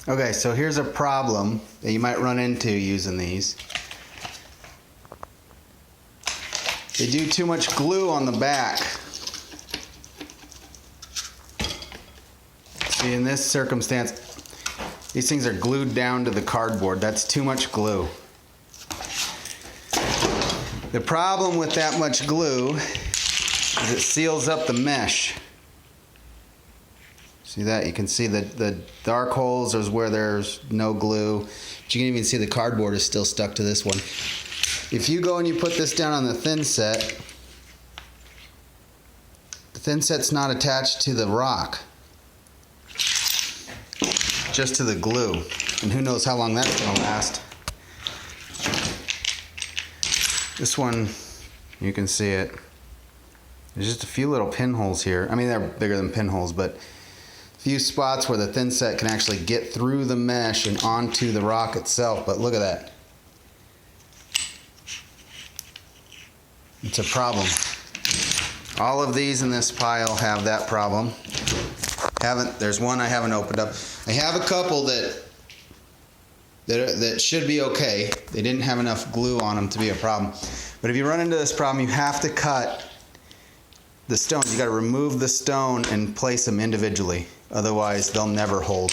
Okay, so here's a problem that you might run into using these. They do too much glue on the back. See, in this circumstance, these things are glued down to the cardboard. That's too much glue. The problem with that much glue is it seals up the mesh. See that? You can see the dark holes is where there's no glue. But you can even see the cardboard is still stuck to this one. If you go and you put this down on the thin set, the thin set's not attached to the rock, just to the glue. And who knows how long that's going to last. This one, you can see it. There's just a few little pinholes here. I mean, they're bigger than pinholes, but a few spots where the thin set can actually get through the mesh and onto the rock itself. But look at that. It's a problem. All of these in this pile have that problem. There's one I haven't opened up. I have a couple that should be okay. They didn't have enough glue on them to be a problem. But if you run into this problem, you have to cut the stones. You got to remove the stone and place them individually. Otherwise, they'll never hold.